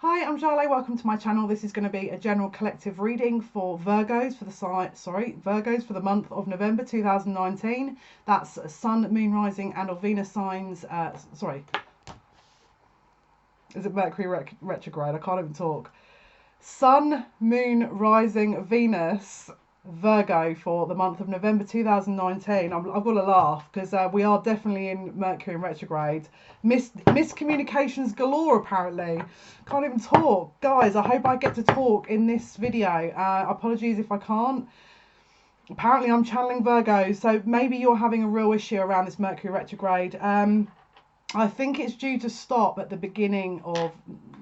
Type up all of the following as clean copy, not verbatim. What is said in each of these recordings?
Hi, I'm Jale. Welcome to my channel. This is going to be a general collective reading for Virgos for the Virgos for the month of November 2019. That's Sun, Moon, Rising, and or Venus signs. Is it Mercury retrograde? I can't even talk. Sun, Moon, Rising, Venus, Virgo for the month of November 2019. I've got to laugh because we are definitely in Mercury in retrograde. Miscommunications galore apparently. Can't even talk. Guys, I hope I get to talk in this video. Apologies if I can't. Apparently I'm channeling Virgo, so maybe you're having a real issue around this Mercury retrograde. I think it's due to stop at the beginning of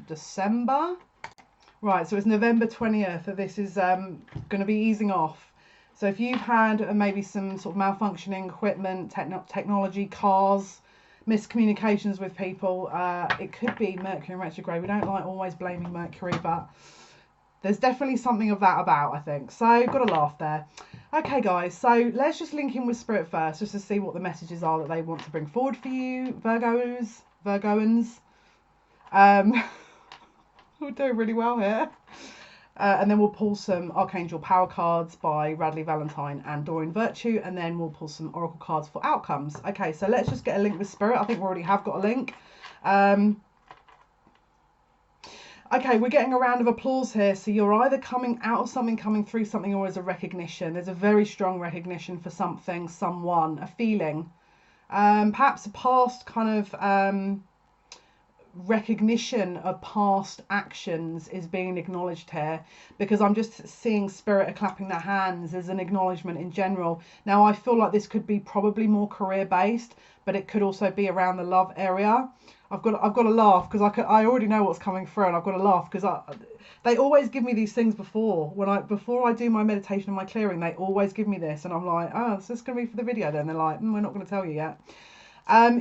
December. Right, so it's November 20th, so this is going to be easing off. So if you've had maybe some sort of malfunctioning equipment, technology, cars, miscommunications with people, it could be Mercury in retrograde. We don't like always blaming Mercury, but there's definitely something of that about, I think. So, got to laugh there. Okay, guys, so let's just link in with Spirit first, just to see what the messages are that they want to bring forward for you, Virgoans. We're doing really well here. And then we'll pull some Archangel Power cards by Radley Valentine and Doreen Virtue, and then we'll pull some Oracle cards for outcomes. Okay, so let's just get a link with Spirit. I think we already have got a link. Okay, we're getting a round of applause here. So you're either coming out of something, coming through something, or as a recognition. There's a very strong recognition for something, someone, a feeling. Perhaps a past kind of recognition of past actions is being acknowledged here, because I'm just seeing Spirit are clapping their hands as an acknowledgement in general. Now I feel like this could be probably more career based, but it could also be around the love area. I've got to laugh because I already know what's coming through, and I've got to laugh because they always give me these things before I do my meditation and my clearing. They always give me this, and I'm like, oh, so it's going to be for the video then. They're like, we're not going to tell you yet.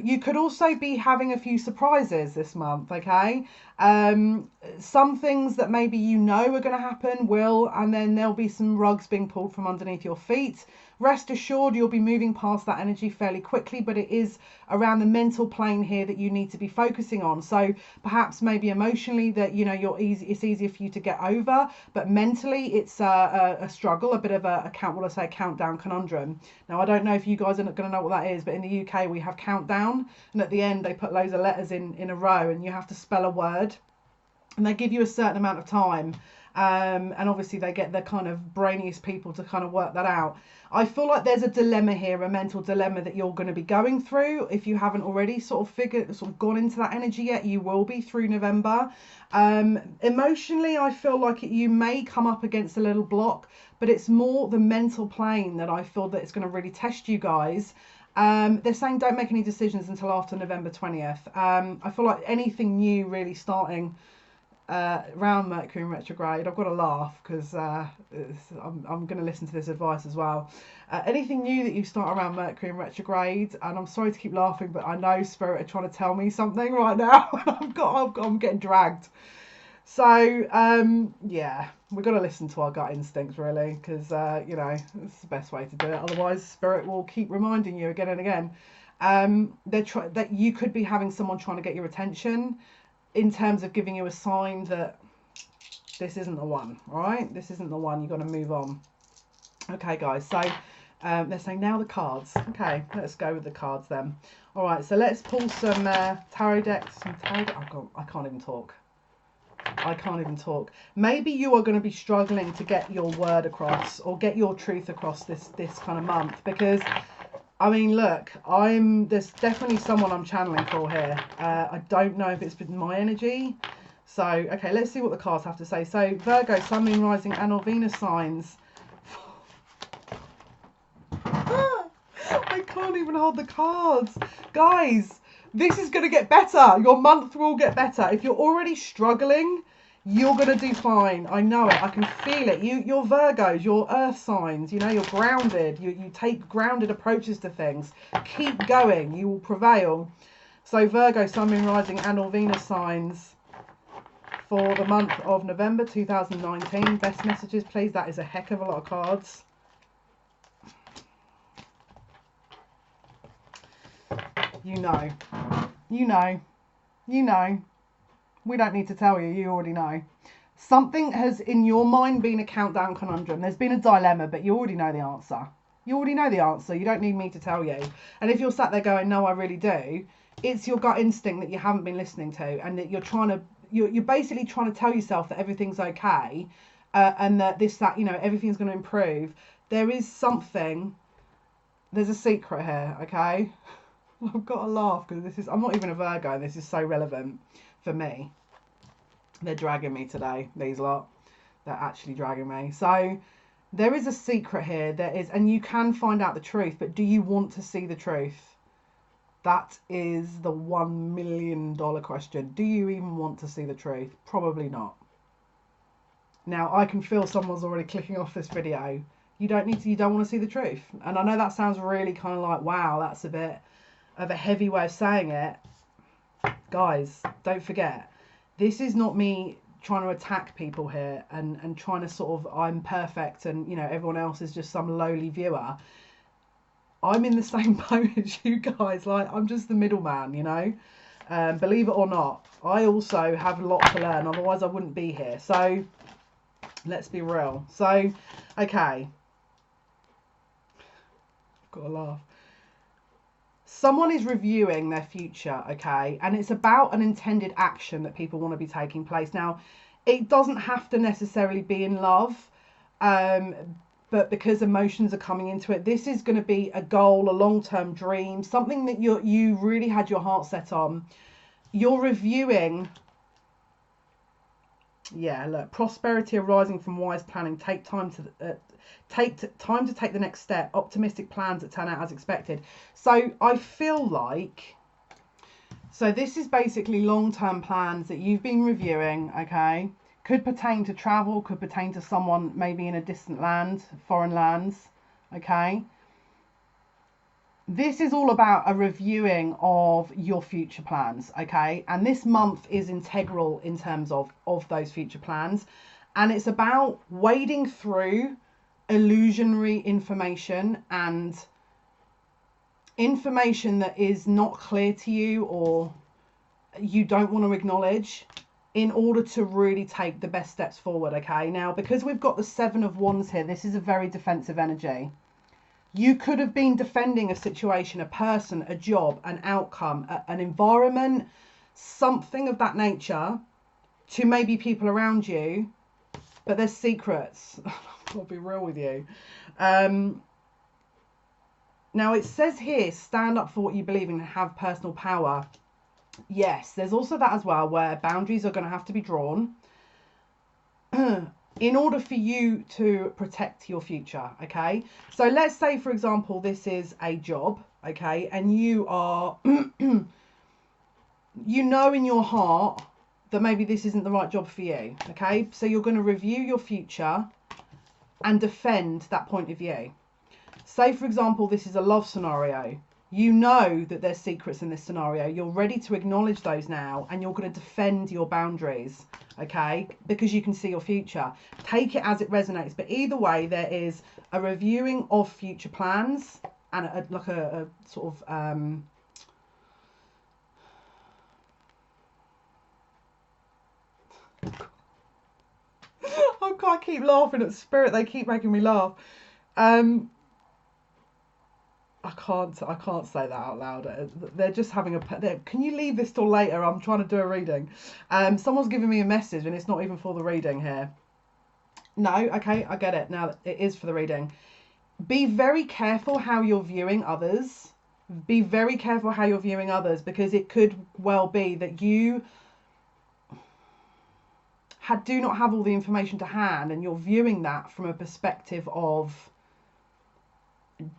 You could also be having a few surprises this month, okay? Some things that maybe you know are going to happen will, and then there'll be some rugs being pulled from underneath your feet. Rest assured you'll be moving past that energy fairly quickly, but it is around the mental plane here that you need to be focusing on. So perhaps maybe emotionally that, you know, it's easier for you to get over, but mentally it's a struggle, a bit of a countdown conundrum. Now I don't know if you guys are not going to know what that is, but in the UK we have countdown, and at the end they put loads of letters in a row, and you have to spell a word, and they give you a certain amount of time. And obviously they get the kind of brainiest people to kind of work that out. I feel like there's a dilemma here, a mental dilemma that you're going to be going through. If you haven't already sort of gone into that energy yet, you will be through November. Emotionally, I feel like you may come up against a little block, but it's more the mental plane that I feel that it's going to really test you guys. They're saying don't make any decisions until after November 20th. I feel like anything new really starting around Mercury in retrograde, I've got to laugh because I'm going to listen to this advice as well. Anything new that you start around Mercury in retrograde, and I'm sorry to keep laughing, but I know Spirit are trying to tell me something right now. I'm getting dragged. So yeah, we've got to listen to our gut instincts really, because you know, it's the best way to do it. Otherwise, Spirit will keep reminding you again and again. That you could be having someone trying to get your attention, in terms of giving you a sign that this isn't the one, all right? This isn't the one, you've got to move on. Okay, guys, so they're saying now the cards. Okay, let's go with the cards then. All right, so let's pull some tarot decks. Oh, I can't even talk. I can't even talk. Maybe you are going to be struggling to get your word across, or get your truth across this kind of month, because I mean, look, there's definitely someone I'm channeling for here. I don't know if it's been my energy. So, okay, let's see what the cards have to say. So, Virgo, Sun, Moon, Rising, and or Venus signs. I can't even hold the cards. Guys, this is going to get better. Your month will get better. If you're already struggling, you're going to do fine. I know it. I can feel it. You're Virgos, you're earth signs. You know, you're grounded. You take grounded approaches to things. Keep going. You will prevail. So Virgo, Sun, Moon, Rising, and or Venus signs for the month of November 2019. Best messages, please. That is a heck of a lot of cards. You know. We don't need to tell you. You already know. Something has, in your mind, been a countdown conundrum. There's been a dilemma, but you already know the answer. You already know the answer. You don't need me to tell you. And if you're sat there going, no, I really do, it's your gut instinct that you haven't been listening to, and that you're basically trying to tell yourself that everything's okay, and that everything's going to improve. There is something. There's a secret here, okay? I've got to laugh because I'm not even a Virgo, and this is so relevant for me. They're dragging me today, these lot. They're actually dragging me. So there is a secret here. There is, and you can find out the truth, but do you want to see the truth? That is the $1 million question. Do you even want to see the truth? Probably not. Now, I can feel someone's already clicking off this video. You don't want to see the truth. And I know that sounds really kind of like, wow, that's a bit of a heavy way of saying it. Guys, don't forget, this is not me trying to attack people here and trying to sort of, I'm perfect and, everyone else is just some lowly viewer. I'm in the same boat as you guys. Like, I'm just the middleman, believe it or not. I also have a lot to learn, otherwise I wouldn't be here. So let's be real. So, okay. I've got to laugh. Someone is reviewing their future, okay? And it's about an intended action that people want to be taking place. Now, it doesn't have to necessarily be in love, but because emotions are coming into it, this is going to be a goal, a long-term dream, something that you really had your heart set on. You're reviewing. Yeah, look, prosperity arising from wise planning. Take time to take the next step. Optimistic plans that turn out as expected. So I feel like, so this is basically long-term plans that you've been reviewing, okay? Could pertain to travel, could pertain to someone maybe in a distant land, foreign lands, okay? This is all about a reviewing of your future plans, okay? And this month is integral in terms of those future plans. And it's about wading through illusionary information and information that is not clear to you or you don't want to acknowledge in order to really take the best steps forward, okay? Now, because we've got the 7 of Wands here, this is a very defensive energy. You could have been defending a situation, a person, a job, an outcome, an environment, something of that nature to maybe people around you, but there's secrets. I'll be real with you. Now it says here, stand up for what you believe in and have personal power. Yes, there's also that as well, where boundaries are going to have to be drawn in order for you to protect your future, okay? So let's say, for example, this is a job, okay? And you are, you know in your heart that maybe this isn't the right job for you, okay? So you're going to review your future and defend that point of view. Say, for example, this is a love scenario. You know that there's secrets in this scenario. You're ready to acknowledge those now, and you're going to defend your boundaries, okay? Because you can see your future. Take it as it resonates. But either way, there is a reviewing of future plans and a sort of... I can't keep laughing at Spirit. They keep making me laugh. I can't say that out loud. They're just having can you leave this till later? I'm trying to do a reading. Someone's giving me a message and it's not even for the reading here. No, okay, I get it. Now it is for the reading. Be very careful how you're viewing others. Be very careful how you're viewing others, because it could well be that you do not have all the information to hand and you're viewing that from a perspective of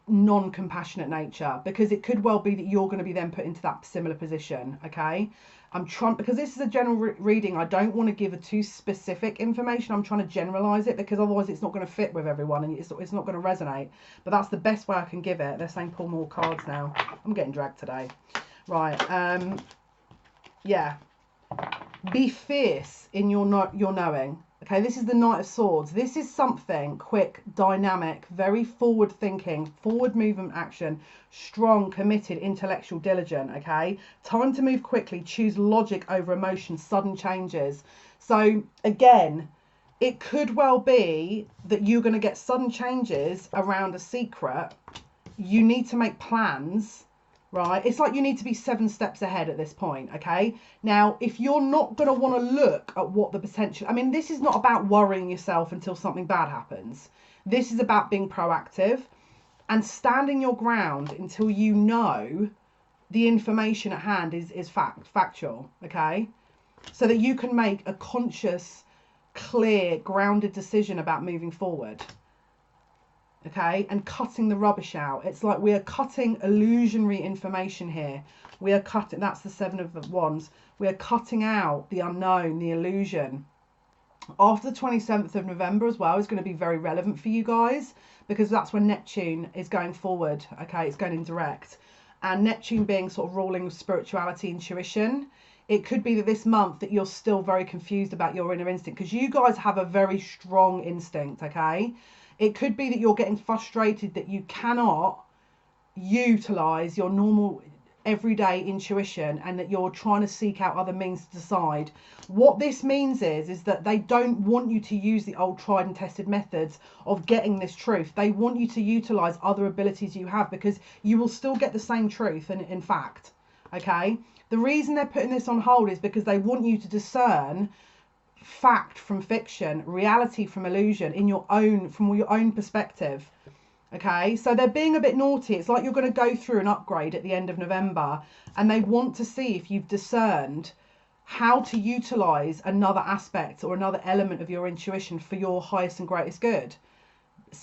non-compassionate nature, because it could well be that you're going to be then put into that similar position, okay? I'm trying, because this is a general reading, I don't want to give a too specific information. I'm trying to generalize it, because otherwise it's not going to fit with everyone and it's not going to resonate. But that's the best way I can give it. They're saying pull more cards now. I'm getting dragged today. Right, yeah. Be fierce in your knowing, okay? Okay, this is the Knight of Swords. This is something quick, dynamic, very forward thinking, forward movement action, strong, committed, intellectual, diligent. Okay, time to move quickly, choose logic over emotion, sudden changes. So again, it could well be that you're going to get sudden changes around a secret. You need to make plans, right? It's like you need to be 7 steps ahead at this point, okay? Now, if you're not going to want to look at what the potential... I mean, this is not about worrying yourself until something bad happens. This is about being proactive and standing your ground until you know the information at hand is factual, okay? So that you can make a conscious, clear, grounded decision about moving forward. Okay, and cutting the rubbish out. It's like we are cutting illusionary information here. We are cutting, that's the 7 of Wands. We are cutting out the unknown, the illusion. After the 27th of November as well is going to be very relevant for you guys, because that's when Neptune is going forward. Okay, it's going in direct. And Neptune being sort of ruling spirituality, intuition. It could be that this month that you're still very confused about your inner instinct, because you guys have a very strong instinct, okay? It could be that you're getting frustrated that you cannot utilize your normal everyday intuition and that you're trying to seek out other means to decide. What this means is that they don't want you to use the old tried and tested methods of getting this truth. They want you to utilize other abilities you have, because you will still get the same truth in fact. Okay, the reason they're putting this on hold is because they want you to discern fact from fiction, reality from illusion, from your own perspective. Okay, so they're being a bit naughty. It's like you're going to go through an upgrade at the end of November, and they want to see if you've discerned how to utilize another aspect or another element of your intuition for your highest and greatest good,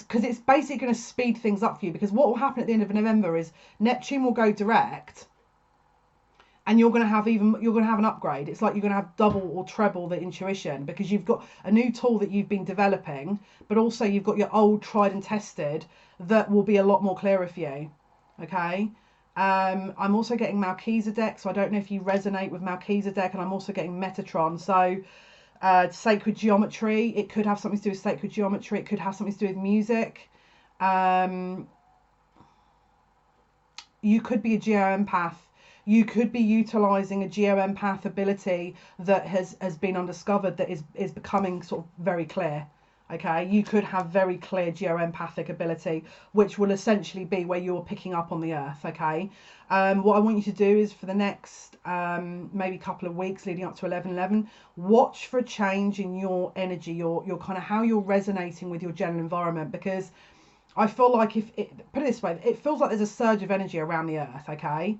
because it's basically going to speed things up for you. Because what will happen at the end of November is Neptune will go direct, and you're going to have an upgrade. It's like you're going to have double or treble the intuition, because you've got a new tool that you've been developing, but also you've got your old tried and tested that will be a lot more clearer for you. Okay. I'm also getting Melchizedek, so I don't know if you resonate with Melchizedek, and I'm also getting Metatron. So sacred geometry, it could have something to do with sacred geometry. It could have something to do with music. You could be a geo-empath. You could be utilizing a geo-empath ability that has been undiscovered, that is becoming sort of very clear. Okay, you could have very clear geo-empathic ability, which will essentially be where you're picking up on the earth. Okay, what I want you to do is for the next maybe couple of weeks leading up to 11/11, watch for a change in your energy, your kind of how you're resonating with your general environment, because I feel like put it this way, it feels like there's a surge of energy around the earth. Okay,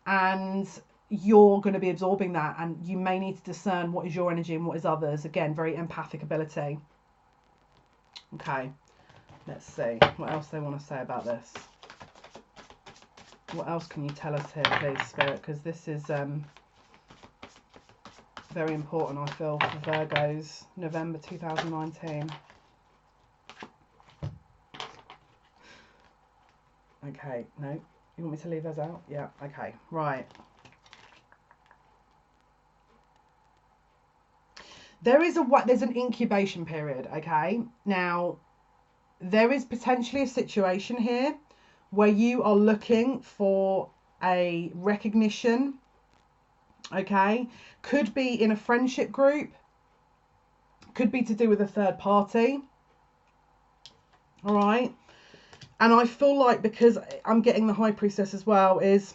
and you're going to be absorbing that, and you may need to discern what is your energy and what is others. Again, very empathic ability. Okay, let's see what else they want to say about this. What else can you tell us here, please, Spirit? Because this is very important, I feel, for Virgos, November 2019. Okay, no, you want me to leave those out? Yeah, okay, right. There's an incubation period, okay? Now, there is potentially a situation here where you are looking for a recognition, okay? Could be in a friendship group, could be to do with a third party, all right? And I feel like, because I'm getting the High Priestess as well, is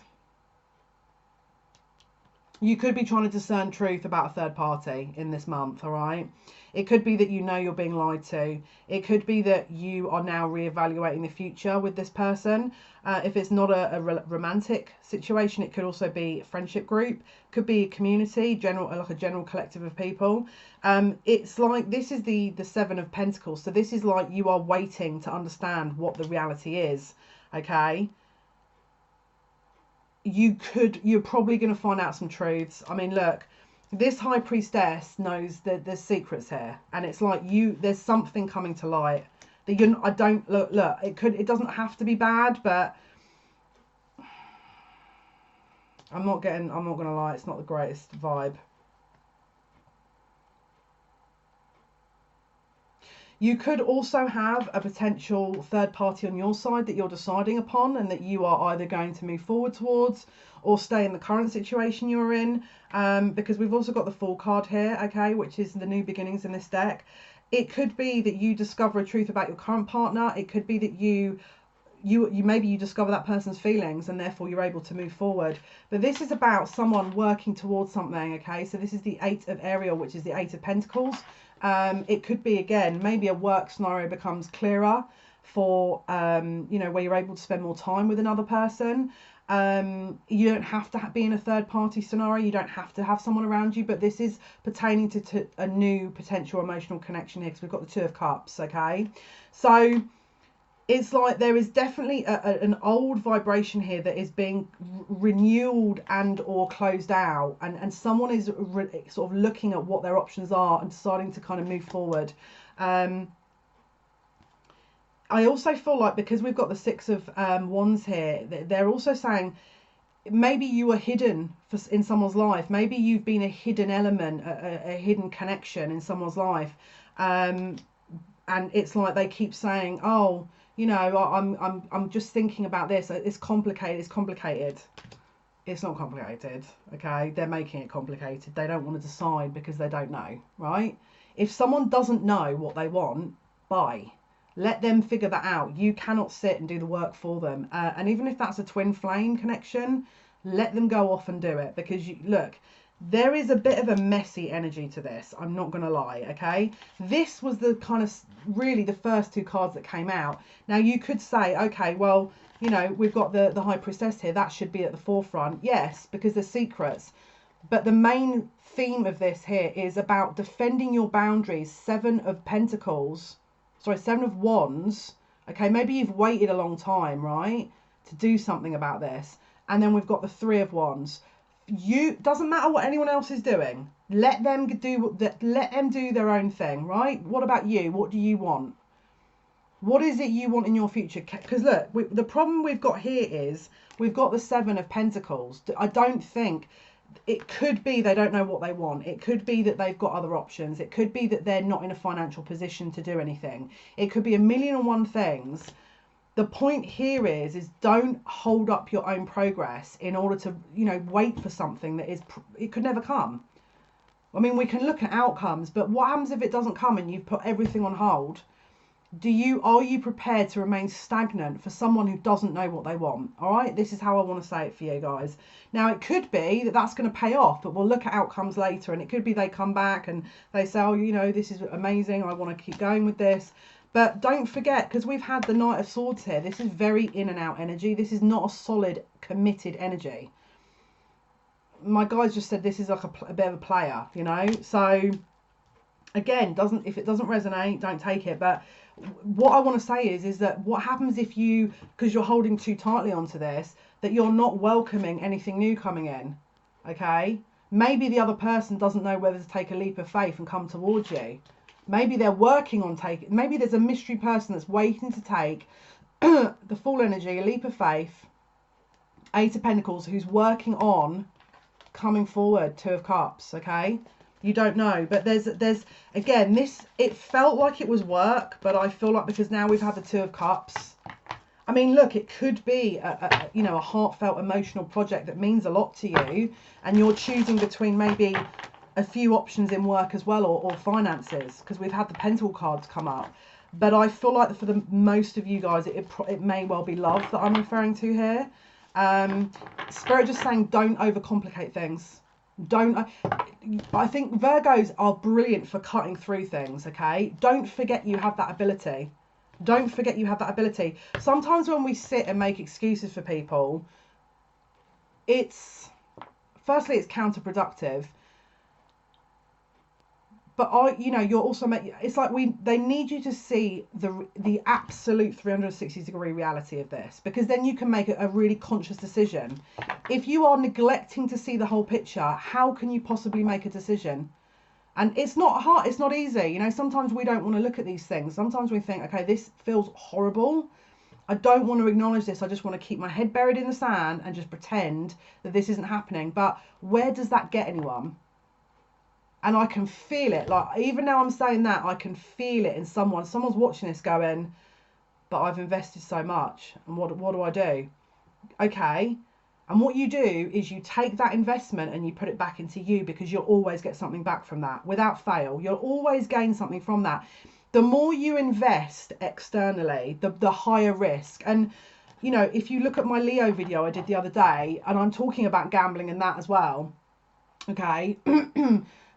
you could be trying to discern truth about a third party in this month, all right? It could be that you know you're being lied to. It could be that you are now reevaluating the future with this person. If it's not a romantic situation, it could also be a friendship group. Could be a community, like a general collective of people. It's like, this is the 7 of Pentacles. So this is like you are waiting to understand what the reality is, okay? You're probably going to find out some truths. I mean, look, this High Priestess knows that there's secrets here, and it's like there's something coming to light that it doesn't have to be bad, but I'm not gonna lie, it's not the greatest vibe. You could also have a potential third party on your side that you're deciding upon and that you are either going to move forward towards or stay in the current situation you're in, because we've also got the Fool card here, okay, which is the new beginnings in this deck. It could be that you discover a truth about your current partner. It could be that you maybe you discover that person's feelings and therefore you're able to move forward. But this is about someone working towards something, okay? So this is the 8 of Ariel, which is the 8 of Pentacles. It could be, again, maybe a work scenario becomes clearer for, you know, where you're able to spend more time with another person. You don't have to be in a third party scenario. You don't have to have someone around you, but this is pertaining to a new potential emotional connection here because we've got the 2 of Cups, okay? So it's like there is definitely an old vibration here that is being renewed and or closed out, and someone is sort of looking at what their options are and deciding to kind of move forward. I also feel like because we've got the 6 of Wands here, they're also saying maybe you are hidden in someone's life. Maybe you've been a hidden element, a hidden connection in someone's life, and it's like they keep saying, oh, you know, I'm just thinking about this. It's complicated. It's complicated. It's not complicated, okay? They're making it complicated. They don't want to decide because they don't know, right? If someone doesn't know what they want, bye. Let them figure that out. You cannot sit and do the work for them. And even if that's a twin flame connection, let them go off and do it. Because, look, there is a bit of a messy energy to this. I'm not going to lie, okay? This was the kind of really the first 2 cards that came out. Now, you could say, okay, well, you know, we've got the High Priestess here. That should be at the forefront. Yes, because there's secrets. But the main theme of this here is about defending your boundaries. 7 of Pentacles. Sorry, 7 of Wands. Okay, maybe you've waited a long time, right, to do something about this. And then we've got the 3 of Wands. Doesn't matter what anyone else is doing. Let them do their own thing, right? What about you? What do you want? What is it you want in your future? Because look, the problem we've got here is we've got the 7 of Pentacles. I don't think it could be they don't know what they want. It could be that they've got other options. It could be that they're not in a financial position to do anything. It could be a million and one things. The point here is don't hold up your own progress in order to, you know, wait for something that it could never come. I mean, we can look at outcomes, but what happens if it doesn't come and you've put everything on hold? Are you prepared to remain stagnant for someone who doesn't know what they want? All right, this is how I want to say it for you guys. Now, it could be that that's going to pay off, but we'll look at outcomes later, and it could be they come back and they say, oh, you know, this is amazing, I want to keep going with this. But don't forget, because we've had the Knight of Swords here, this is very in and out energy. This is not a solid, committed energy. My guys just said this is like a bit of a player, you know. So, again, if it doesn't resonate, don't take it. But what I want to say is that what happens if you, because you're holding too tightly onto this, that you're not welcoming anything new coming in, okay? Maybe the other person doesn't know whether to take a leap of faith and come towards you. Maybe they're working on taking, maybe there's a mystery person that's waiting to take the full energy, a leap of faith, 8 of Pentacles, who's working on coming forward, 2 of Cups, okay? You don't know, but there's again, it felt like it was work, but I feel like because now we've had the 2 of Cups, I mean, look, it could be you know, a heartfelt emotional project that means a lot to you, and you're choosing between maybe a few options in work as well, or finances, because we've had the Pentacle cards come up. But I feel like for the most of you guys, it may well be love that I'm referring to here. Spirit just saying, don't overcomplicate things. I think Virgos are brilliant for cutting through things, okay? Don't forget you have that ability. Don't forget you have that ability. Sometimes when we sit and make excuses for people, firstly, it's counterproductive. But you know, you're also it's like they need you to see the absolute 360-degree reality of this, because then you can make a really conscious decision. If you are neglecting to see the whole picture, how can you possibly make a decision? And it's not hard, it's not easy. You know, sometimes we don't want to look at these things. Sometimes we think, okay, this feels horrible. I don't want to acknowledge this. I just want to keep my head buried in the sand and just pretend that this isn't happening. But where does that get anyone? And I can feel it. Like, even now I'm saying that, I can feel it in someone's watching this going, but I've invested so much, and what do I do? Okay. And what you do is you take that investment and you put it back into you, because you'll always get something back from that without fail. You'll always gain something from that. The more you invest externally, the higher risk. And, you know, if you look at my Leo video I did the other day, and I'm talking about gambling and that as well, okay,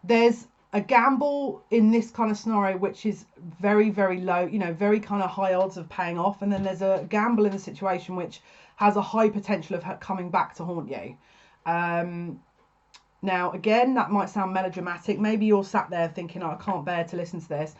there's a gamble in this kind of scenario which is very, very low, you know, very kind of high odds of paying off, and then there's a gamble in the situation which has a high potential of coming back to haunt you. Now again, that might sound melodramatic. Maybe you're sat there thinking, oh, I can't bear to listen to this.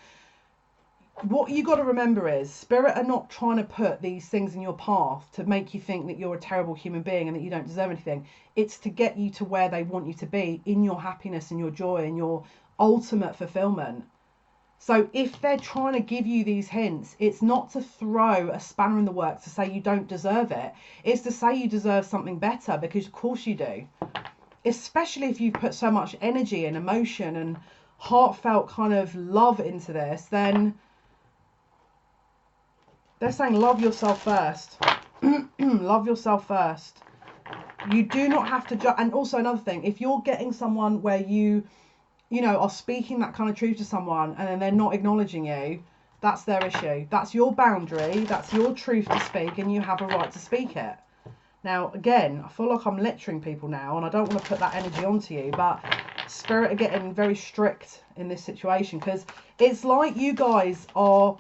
What you got to remember is spirit are not trying to put these things in your path to make you think that you're a terrible human being and that you don't deserve anything. It's to get you to where they want you to be, in your happiness and your joy and your ultimate fulfillment. So if they're trying to give you these hints, it's not to throw a spanner in the works to say you don't deserve it. It's to say you deserve something better, because of course you do. Especially if you've put so much energy and emotion and heartfelt kind of love into this, then they're saying love yourself first. Love yourself first. You do not have to and also another thing, if you're getting someone where you know, are speaking that kind of truth to someone and then they're not acknowledging you, that's their issue. That's your boundary. That's your truth to speak, and you have a right to speak it. Now, again, I feel like I'm lecturing people now, and I don't want to put that energy onto you, but spirit are getting very strict in this situation, because it's like you guys are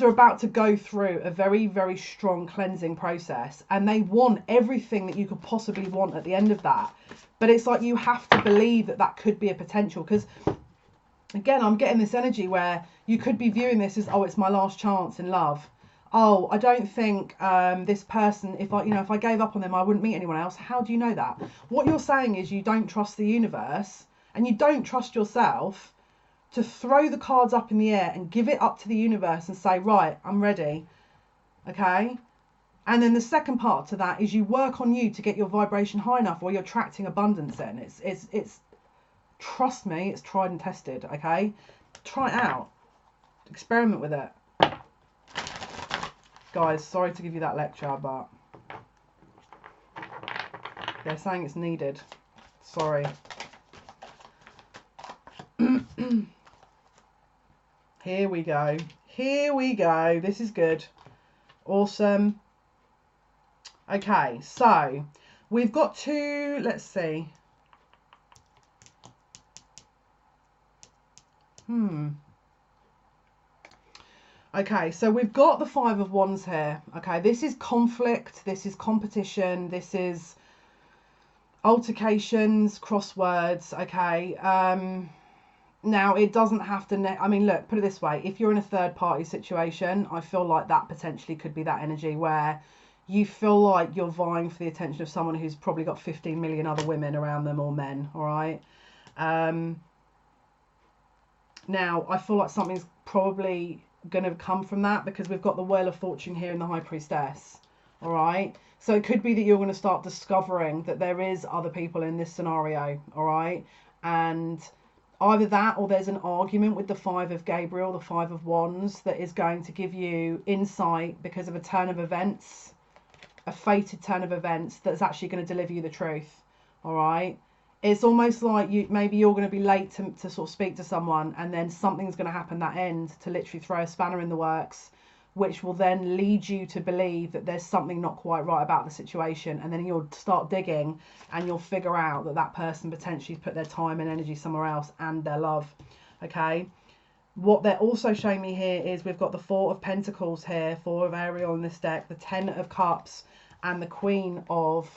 about to go through a very, very strong cleansing process, and they want everything that you could possibly want at the end of that. But it's like you have to believe that that could be a potential, because again, I'm getting this energy where you could be viewing this as, oh, it's my last chance in love. Oh, I don't think this person, if I gave up on them, I wouldn't meet anyone else. How do you know that? What you're saying is you don't trust the universe, and you don't trust yourself to throw the cards up in the air and give it up to the universe and say, right, I'm ready. Okay? And then the second part to that is you work on you to get your vibration high enough where you're attracting abundance in. It's trust me, it's tried and tested, okay? Try it out. Experiment with it. Guys, sorry to give you that lecture, but they're saying it's needed. Sorry. Here we go. Here we go. This is good. Awesome. Okay, so we've got two, let's see. Okay, so we've got the Five of Wands here. Okay, this is conflict, this is competition, this is altercations, crosswords, okay. Now, it doesn't have to, I mean, look, put it this way. If you're in a third party situation, I feel like that potentially could be that energy where you feel like you're vying for the attention of someone who's probably got 15 million other women around them, or men, all right? Now, I feel like something's probably going to come from that, because we've got the Wheel of Fortune here and the High Priestess, all right? So it could be that you're going to start discovering that there is other people in this scenario, all right? And either that, or there's an argument with the Five of Gabriel, the Five of Wands, that is going to give you insight because of a turn of events, a fated turn of events that's actually going to deliver you the truth, all right? It's almost like maybe you're going to be late to sort of speak to someone, and then something's going to happen that end to literally throw a spanner in the works, which will then lead you to believe that there's something not quite right about the situation. And then you'll start digging and you'll figure out that that person potentially put their time and energy somewhere else, and their love. Okay. What they're also showing me here is we've got the Four of Pentacles here, Four of Ariel in this deck, the Ten of Cups, and the Queen of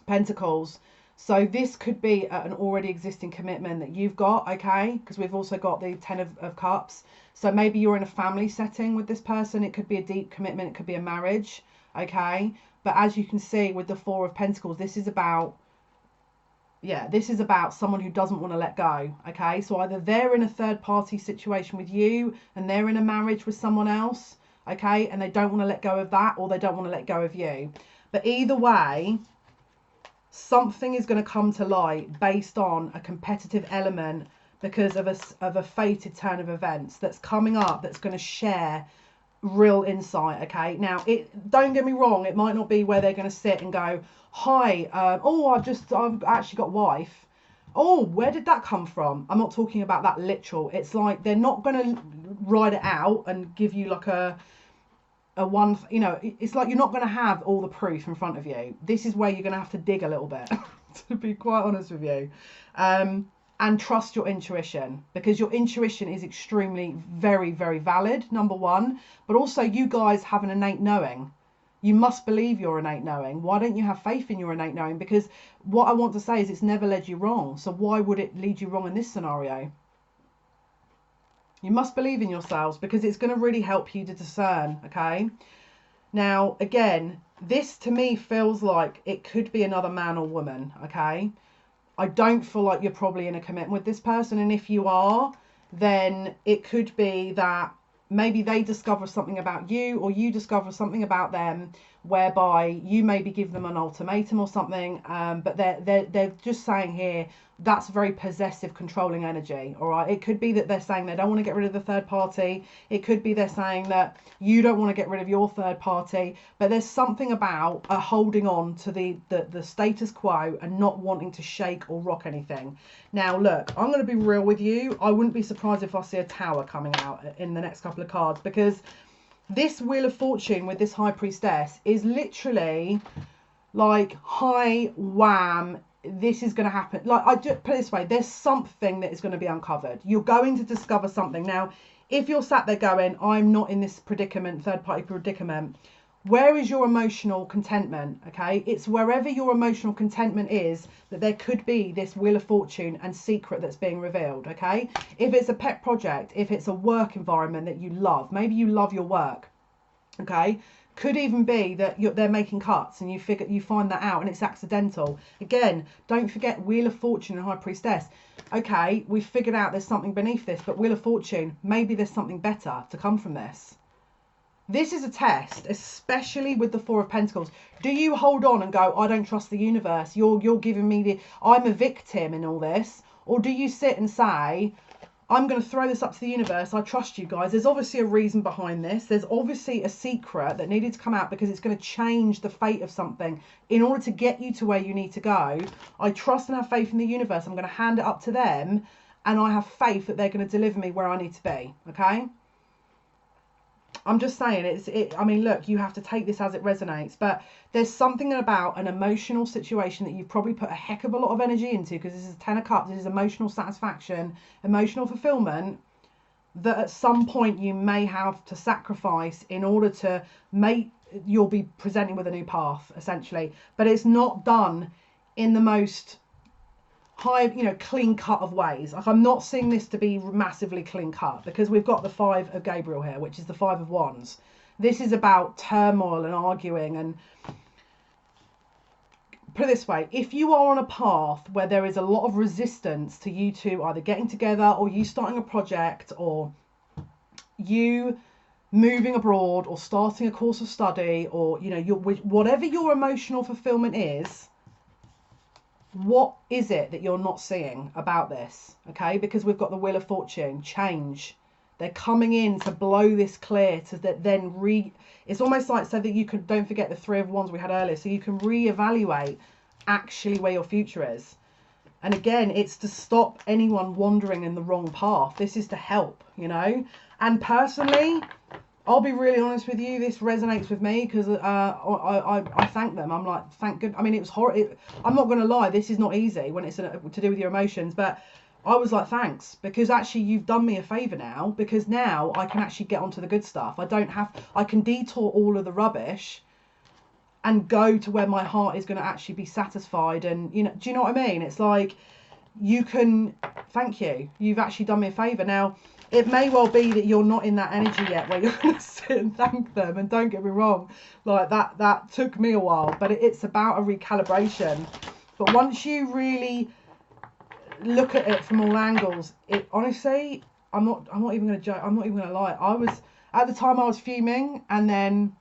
Pentacles. So this could be an already existing commitment that you've got, okay? Because we've also got the Ten of Cups. So maybe you're in a family setting with this person. It could be a deep commitment. It could be a marriage, okay? But as you can see with the Four of Pentacles, this is about, this is about someone who doesn't want to let go, okay? So either they're in a third party situation with you and they're in a marriage with someone else, okay? And they don't want to let go of that, or they don't want to let go of you. But either way, something is going to come to light based on a competitive element because of a fated turn of events that's coming up, that's going to share real insight. Okay, now don't get me wrong, it might not be where they're going to sit and go, hi, I've actually got wife. Oh, where did that come from? I'm not talking about that literal. It's like they're not going to write it out and give you like a one, you know, it's like you're not going to have all the proof in front of you. This is where you're going to have to dig a little bit, to be quite honest with you. And trust your intuition, because your intuition is extremely, very, very valid, number one. But also, you guys have an innate knowing. You must believe your innate knowing. Why don't you have faith in your innate knowing? Because what I want to say is it's never led you wrong. So why would it lead you wrong in this scenario? You must believe in yourselves, because it's going to really help you to discern, okay? Now, again, this to me feels like it could be another man or woman, okay? I don't feel like you're probably in a commitment with this person. And if you are, then it could be that maybe they discover something about you, or you discover something about them, whereby you maybe give them an ultimatum or something. But they're just saying here, that's very possessive, controlling energy. All right. It could be that they're saying they don't want to get rid of the third party. It could be they're saying that you don't want to get rid of your third party. But there's something about holding on to the status quo and not wanting to shake or rock anything. Now, look, I'm going to be real with you. I wouldn't be surprised if I see a tower coming out in the next couple of cards, because this Wheel of Fortune with this High Priestess is literally like, hi, wham, this is going to happen. Like, I just put it this way, there's something that is going to be uncovered. You're going to discover something. Now, if you're sat there going, I'm not in this predicament, third party predicament, where is your emotional contentment? Okay, it's wherever your emotional contentment is that there could be this Wheel of Fortune and secret that's being revealed. Okay, if it's a pet project, if it's a work environment that you love, maybe you love your work. Okay, could even be that they're making cuts and you find that out and it's accidental. Again, don't forget Wheel of Fortune and High Priestess. Okay, we've figured out there's something beneath this, but Wheel of Fortune, maybe there's something better to come from this. This is a test, especially with the Four of Pentacles. Do you hold on and go, I don't trust the universe, you're giving me I'm a victim in all this? Or do you sit and say, I'm going to throw this up to the universe, I trust you guys. There's obviously a reason behind this. There's obviously a secret that needed to come out because it's going to change the fate of something in order to get you to where you need to go. I trust and have faith in the universe. I'm going to hand it up to them, and I have faith that they're going to deliver me where I need to be, okay? I'm just saying, I mean, look, you have to take this as it resonates, but there's something about an emotional situation that you've probably put a heck of a lot of energy into, because this is 10 of Cups, this is emotional satisfaction, emotional fulfillment, that at some point you may have to sacrifice in order to you'll be presenting with a new path, essentially. But it's not done in the most high, clean cut of ways. Like, I'm not seeing this to be massively clean cut, because we've got the Five of Gabriel here, which is the Five of Wands. This is about turmoil and arguing. And put it this way, if you are on a path where there is a lot of resistance to you two either getting together, or you starting a project, or you moving abroad, or starting a course of study, or whatever your emotional fulfillment is, what is it that you're not seeing about this? Okay, because we've got the Wheel of Fortune, change. They're coming in to blow this clear, to that then it's almost like so that you can, don't forget the Three of Wands we had earlier, so you can reevaluate actually where your future is. And again, it's to stop anyone wandering in the wrong path. This is to help, And personally, I'll be really honest with you, this resonates with me, because I thank them. I'm like, thank good. I mean, it was horrible. I'm not going to lie, this is not easy when it's to do with your emotions, but I was like, thanks, because actually you've done me a favour now, because now I can actually get onto the good stuff. I can detour all of the rubbish and go to where my heart is going to actually be satisfied. And, do you know what I mean? It's like, thank you. You've actually done me a favour. Now, it may well be that you're not in that energy yet where you're going to sit and thank them. And don't get me wrong, like that took me a while, but it's about a recalibration. But once you really look at it from all angles, it honestly, I'm not even going to joke. I'm not even going to lie. At the time I was fuming, and then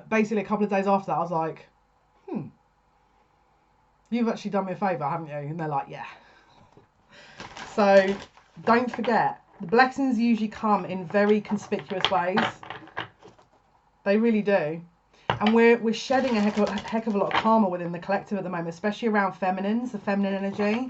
basically a couple of days after that I was like, You've actually done me a favour, haven't you? And they're like, yeah. So don't forget, the blessings usually come in very conspicuous ways. They really do. And we're shedding a heck of a lot of karma within the collective at the moment, especially around feminines, the feminine energy.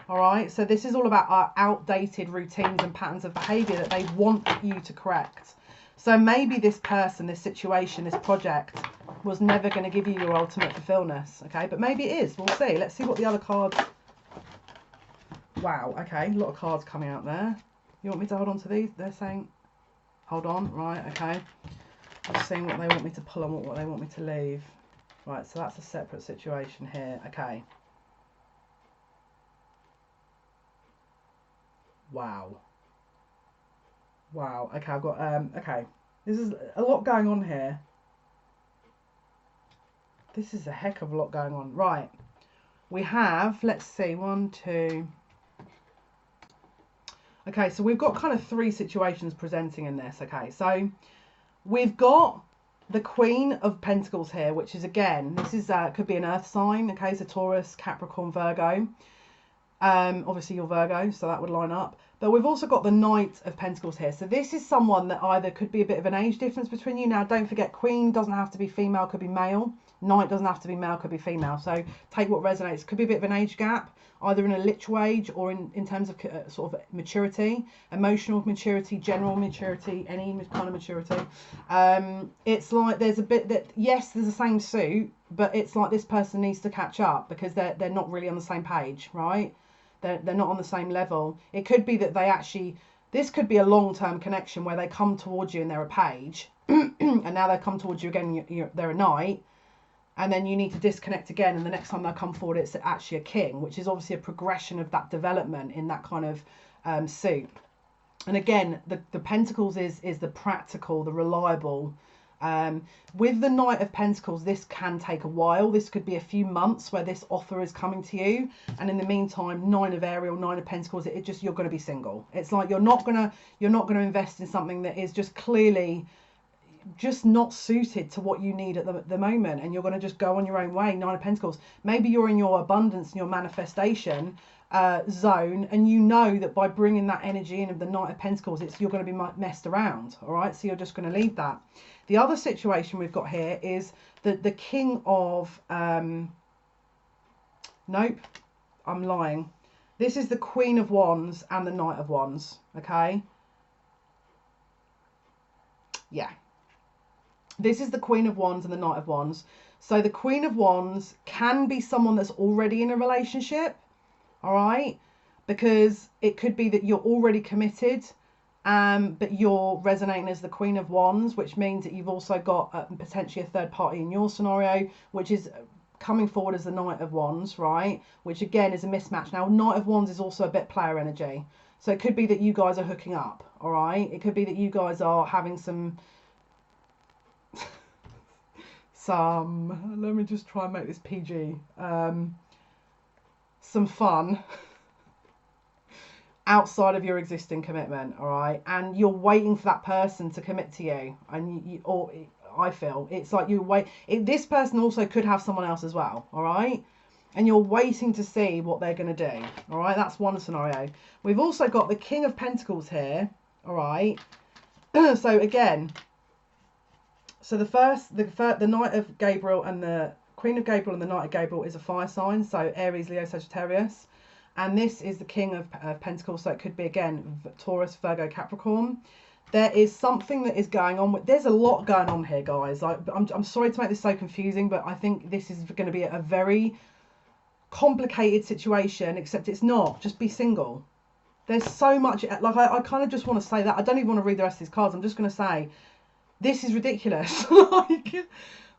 All right. So this is all about our outdated routines and patterns of behaviour that they want you to correct. So maybe this person, this situation, this project was never going to give you your ultimate fulfillment. Okay. But maybe it is. We'll see. Let's see what the other cards. Wow. Okay. A lot of cards coming out there. You want me to hold on to these? They're saying, hold on. Right. Okay. Just seeing what they want me to pull on, what they want me to leave. Right, so that's a separate situation here. Okay. Wow. Wow. Okay, I've got okay. This is a lot going on here. This is a heck of a lot going on. Right. We have, let's see, 1, 2. Okay, so we've got kind of 3 situations presenting in this. Okay, so we've got the Queen of Pentacles here, which is, again, this is could be an earth sign. Okay, so Taurus, Capricorn, Virgo. Obviously you're Virgo, so that would line up. But we've also got the Knight of Pentacles here. So this is someone that either could be a bit of an age difference between you. Now, don't forget, Queen doesn't have to be female, could be male. Knight doesn't have to be male, could be female. So take what resonates. Could be a bit of an age gap, either in a literal age or in terms of sort of maturity, emotional maturity, general maturity, any kind of maturity. It's like there's a bit that, yes, there's the same suit, but it's like this person needs to catch up because they're not really on the same page, right? They're not on the same level. It could be that they actually, this could be a long-term connection where they come towards you and they're a page, and now they come towards you again, they're a knight, and then you need to disconnect again, and the next time they come forward, it's actually a king, which is obviously a progression of that development in that kind of suit. And again, the Pentacles is the practical, the reliable. With the Knight of Pentacles, this can take a while. This could be a few months where this offer is coming to you, and in the meantime, 9 of Ariel, 9 of Pentacles, it just, you're going to be single. It's like you're not gonna invest in something that is just clearly just not suited to what you need at the moment, and you're going to just go on your own way. 9 of Pentacles, maybe you're in your abundance and your manifestation zone, and you know that by bringing that energy in of the Knight of Pentacles, you're going to be messed around. All right, so you're just going to leave that. The other situation we've got here is the King of nope, I'm lying. This is the Queen of Wands and the Knight of Wands. Okay, yeah, this is the Queen of Wands and the Knight of Wands. So the Queen of Wands can be someone that's already in a relationship. All right, because it could be that you're already committed, but you're resonating as the Queen of Wands, which means that you've also got potentially a third party in your scenario, which is coming forward as the Knight of Wands, right? Which again is a mismatch. Now, Knight of Wands is also a bit player energy, so it could be that you guys are hooking up. All right, it could be that you guys are having some let me just try and make this PG. Some fun outside of your existing commitment, all right, and you're waiting for that person to commit to you, and or I feel it's like you wait. This person also could have someone else as well, all right, and you're waiting to see what they're going to do, all right. That's one scenario. We've also got the King of Pentacles here, all right. So again, so the Knight of Gabriel and the Queen of Gabriel and the Knight of Gabriel is a fire sign, so Aries, Leo, Sagittarius. And this is the King of Pentacles, so it could be, again, Taurus, Virgo, Capricorn. There is something that is going on. There's a lot going on here, guys. I'm sorry to make this so confusing, but I think this is going to be a very complicated situation, except it's not. Just be single. There's so much. Like, I kind of just want to say that. I don't even want to read the rest of these cards. I'm just going to say, this is ridiculous. Like,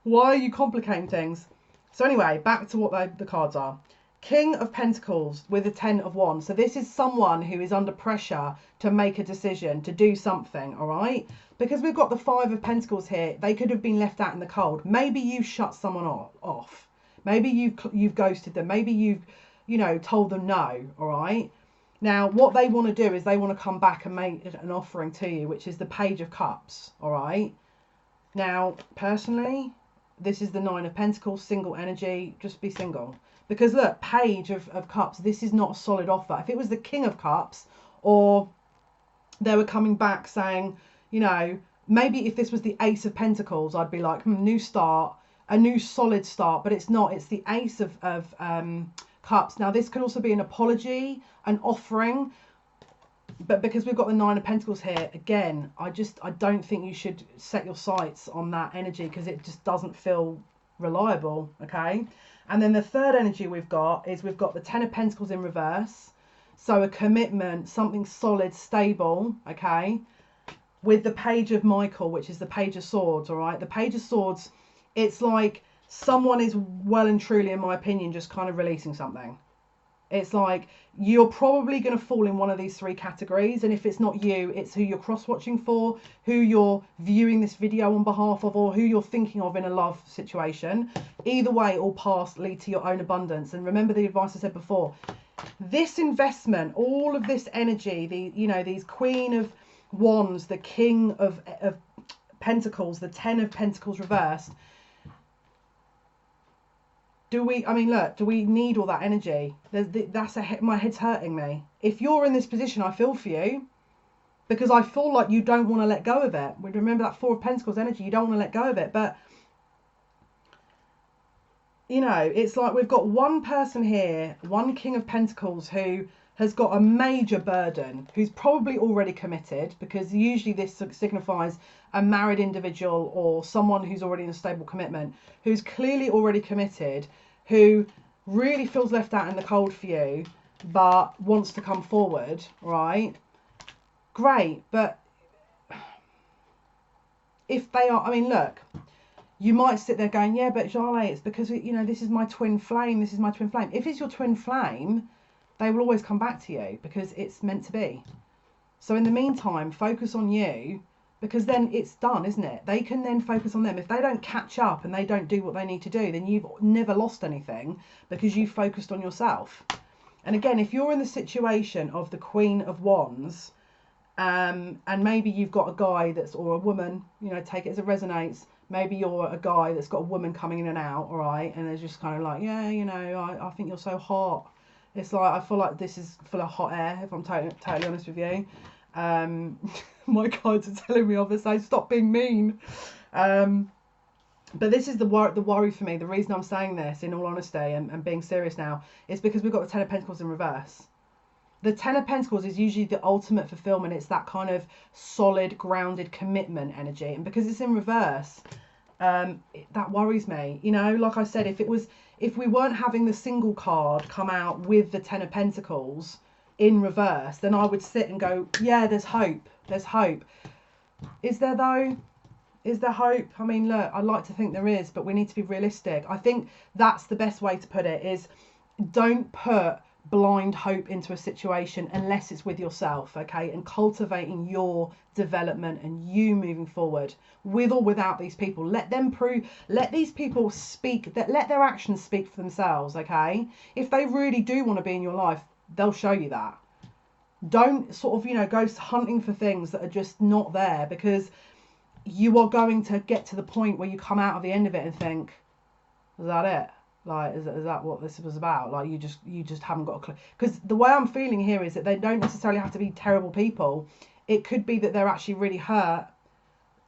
why are you complicating things? So anyway, back to what the cards are. King of Pentacles with a 10 of Wands. So this is someone who is under pressure to make a decision, to do something, all right? Because we've got the 5 of Pentacles here. They could have been left out in the cold. Maybe you shut someone off. Maybe you've ghosted them. Maybe you've, told them no, all right? Now, what they want to do is they want to come back and make an offering to you, which is the Page of Cups, all right? Now, personally, this is the 9 of Pentacles, single energy. Just be single. Because look, Page of Cups, this is not a solid offer. If it was the King of Cups, or they were coming back saying, you know, maybe if this was the Ace of Pentacles, I'd be like, new start, a new solid start. But it's not. It's the Ace of Cups. Now, this could also be an apology, an offering. But because we've got the Nine of Pentacles here, again, I don't think you should set your sights on that energy, because it just doesn't feel reliable, okay? And then the third energy we've got the Ten of Pentacles in reverse. So a commitment, something solid, stable, okay? With the Page of Michael, which is the Page of Swords, all right? The Page of Swords, it's like someone is well and truly, in my opinion, just kind of releasing something. It's like you're probably going to fall in one of these three categories. And if it's not you, it's who you're cross-watching for, who you're viewing this video on behalf of, or who you're thinking of in a love situation. Either way, all paths lead to your own abundance. And remember the advice I said before. This investment, all of this energy, these Queen of Wands, the King of Pentacles, the Ten of Pentacles reversed. Do we need all that energy? My head's hurting me. If you're in this position, I feel for you, because I feel like you don't want to let go of it. Remember that Four of Pentacles energy, you don't want to let go of it. But, you know, it's like we've got one person here, one King of Pentacles, who has got a major burden, who's probably already committed, because usually this signifies a married individual or someone who's already in a stable commitment, who's clearly already committed, who really feels left out in the cold for you, but wants to come forward, right? Great, but if they are, I mean, look, you might sit there going, yeah, but Jale, it's because, you know, this is my twin flame, this is my twin flame. If it's your twin flame, they will always come back to you, because it's meant to be. So in the meantime, focus on you, because then it's done, isn't it? They can then focus on them. If they don't catch up and they don't do what they need to do, then you've never lost anything, because you focused on yourself. And again, if you're in the situation of the Queen of Wands, and maybe you've got a guy or a woman, you know, take it as it resonates. Maybe you're a guy that's got a woman coming in and out, all right? And they're just kind of like, yeah, you know, I think you're so hot. It's like, I feel like this is full of hot air, if I'm totally honest with you. My cards are telling me, obviously, stop being mean. But this is the worry for me. The reason I'm saying this, in all honesty, and being serious now, is because we've got the Ten of Pentacles in reverse. The Ten of Pentacles is usually the ultimate fulfillment. It's that kind of solid, grounded commitment energy. And because it's in reverse, that worries me. You know, like I said, if we weren't having the single card come out with the Ten of Pentacles in reverse, then I would sit and go, yeah, there's hope. There's hope. Is there, though? Is there hope? I mean, look, I'd like to think there is, but we need to be realistic. I think that's the best way to put it, is don't put blind hope into a situation unless it's with yourself, okay? And cultivating your development and you moving forward, with or without these people. Let these people speak, let their actions speak for themselves, okay? If they really do want to be in your life, they'll show you that. Don't sort of, you know, go hunting for things that are just not there, because you are going to get to the point where you come out of the end of it and think, is that it? Like, is that what this was about? Like, you just haven't got a clue. Because the way I'm feeling here is that they don't necessarily have to be terrible people. It could be that they're actually really hurt,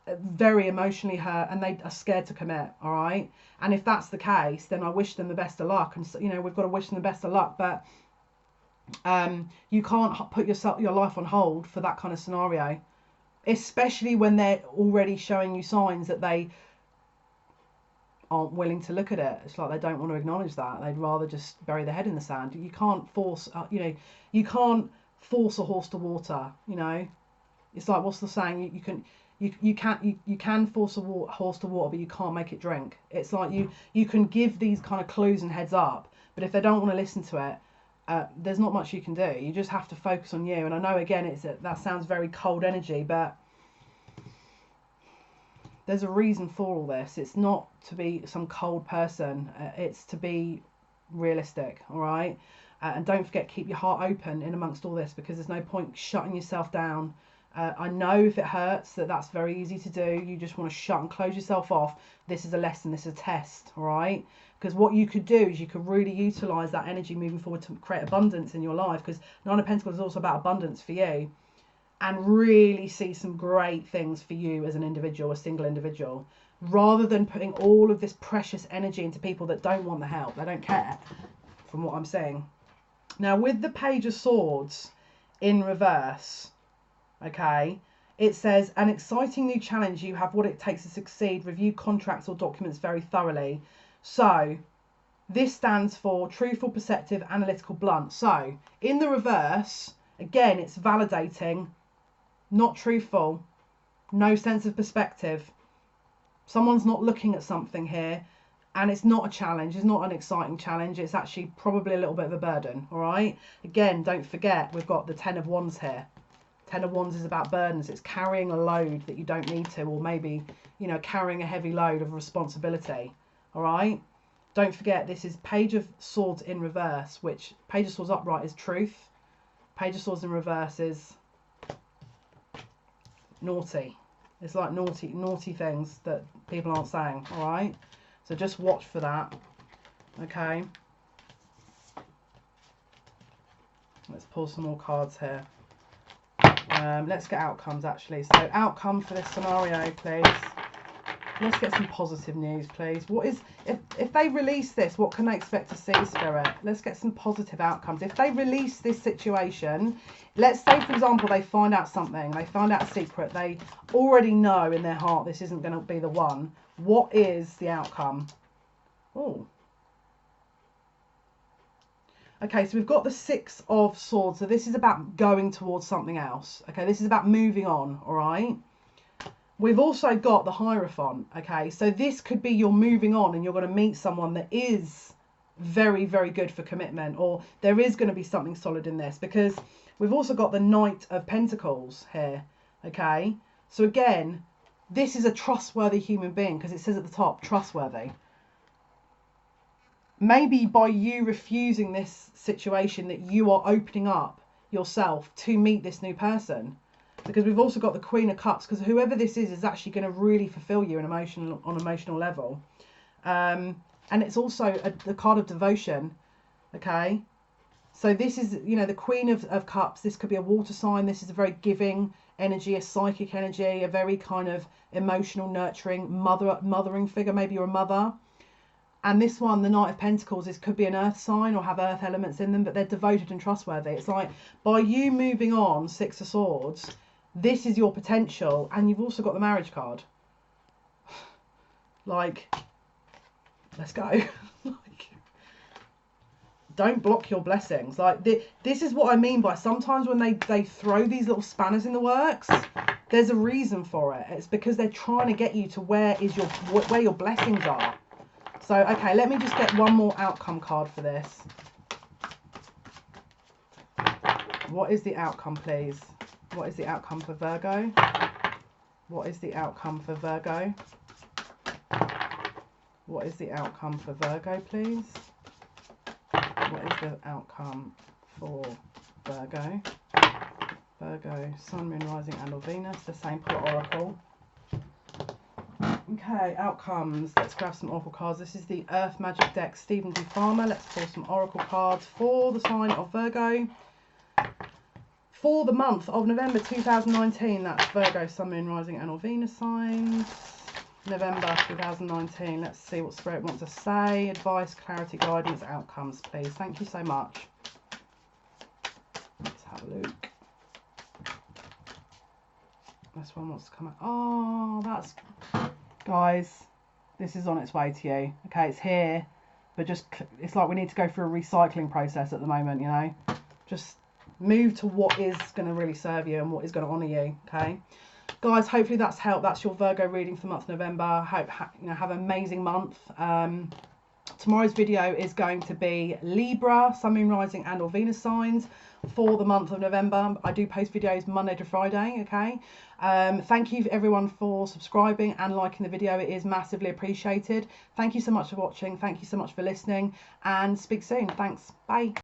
very emotionally hurt, and they are scared to commit, all right? And if that's the case, then I wish them the best of luck. And, you know, we've got to wish them the best of luck. But you can't put your life on hold for that kind of scenario, especially when they're already showing you signs that they aren't willing to look at it. It's like they don't want to acknowledge that. They'd rather just bury their head in the sand. You can't force, you can't force a horse to water. You know, it's like, what's the saying? You can force a horse to water, but you can't make it drink. It's like you can give these kind of clues and heads up, but if they don't want to listen to it, there's not much you can do. You just have to focus on you. And I know, again, that sounds very cold energy, but there's a reason for all this. It's not to be some cold person. It's to be realistic, all right? And don't forget, keep your heart open in amongst all this, because there's no point shutting yourself down I know if it hurts that's very easy to do. You just want to shut and close yourself off. This is a lesson, this is a test, all right? Because what you could do is you could really utilize that energy moving forward to create abundance in your life, because Nine of Pentacles is also about abundance for you, and really see some great things for you as an individual, a single individual, rather than putting all of this precious energy into people that don't want the help. They don't care, from what I'm saying. Now, with the Page of Swords in reverse, okay, it says, an exciting new challenge. You have what it takes to succeed. Review contracts or documents very thoroughly. So this stands for truthful, perceptive, analytical, blunt. So in the reverse, again, it's validating, not truthful, no sense of perspective. Someone's not looking at something here, and it's not a challenge. It's not an exciting challenge. It's actually probably a little bit of a burden, all right? Again, don't forget, we've got the Ten of Wands here. Ten of Wands is about burdens. It's carrying a load that you don't need to, or maybe, you know, carrying a heavy load of responsibility, all right? Don't forget, this is Page of Swords in reverse, which Page of Swords upright is truth. Page of Swords in reverse is naughty. It's like naughty things that people aren't saying, all right? So just watch for that, okay? Let's pull some more cards here. Let's get outcomes, actually. So outcome for this scenario, please. Let's get some positive news, please. What is, if they release this, what can they expect to see, Spirit? Let's get some positive outcomes. If they release this situation, let's say, for example, they find out something. They find out a secret. They already know in their heart this isn't going to be the one. What is the outcome? Oh. Okay, so we've got the Six of Swords. So this is about going towards something else. Okay, this is about moving on, all right? We've also got the Hierophant, okay? So this could be you're moving on and you're going to meet someone that is very, very good for commitment, or there is going to be something solid in this, because we've also got the Knight of Pentacles here, okay? So again, this is a trustworthy human being, because it says at the top, trustworthy. Maybe by you refusing this situation that you are opening up yourself to meet this new person. Because we've also got the Queen of Cups, because whoever this is actually going to really fulfill you on an emotional level. And it's also the card of devotion, okay? So this is, you know, the Queen of Cups. This could be a water sign. This is a very giving energy, a psychic energy, a very kind of emotional, nurturing, mothering figure. Maybe you're a mother. And this one, the Knight of Pentacles, this could be an earth sign or have earth elements in them, but they're devoted and trustworthy. It's like, by you moving on, Six of Swords, this is your potential, and you've also got the marriage card. Like, let's go. Like, don't block your blessings. Like, this is what I mean by sometimes when they throw these little spanners in the works, there's a reason for it. It's because they're trying to get you to where your blessings are. So, okay, let me just get one more outcome card for this. What is the outcome, please? What is the outcome for Virgo? What is the outcome for Virgo? What is the outcome for Virgo, please? What is the outcome for Virgo? Virgo, Sun, Moon, Rising, and or Venus. The same pull oracle. Okay, outcomes. Let's grab some oracle cards. This is the Earth Magic deck, Stephen D. Farmer. Let's pull some oracle cards for the sign of Virgo. For the month of November 2019, that's Virgo, Sun, Moon, Rising, and or Venus signs. November 2019. Let's see what Spirit wants to say. Advice, clarity, guidance, outcomes, please. Thank you so much. Let's have a look. This one wants to come out. Oh, that's... Guys, this is on its way to you. Okay, it's here, but just, it's like we need to go through a recycling process at the moment, you know. Just move to what is going to really serve you and what is going to honour you, okay? Guys, hopefully that's helped. That's your Virgo reading for the month of November. Hope you know, have an amazing month. Tomorrow's video is going to be Libra, Sun, Moon, Rising, and or Venus signs for the month of November. I do post videos Monday to Friday, okay? Thank you everyone for subscribing and liking the video. It is massively appreciated. Thank you so much for watching. Thank you so much for listening, and speak soon. Thanks. Bye.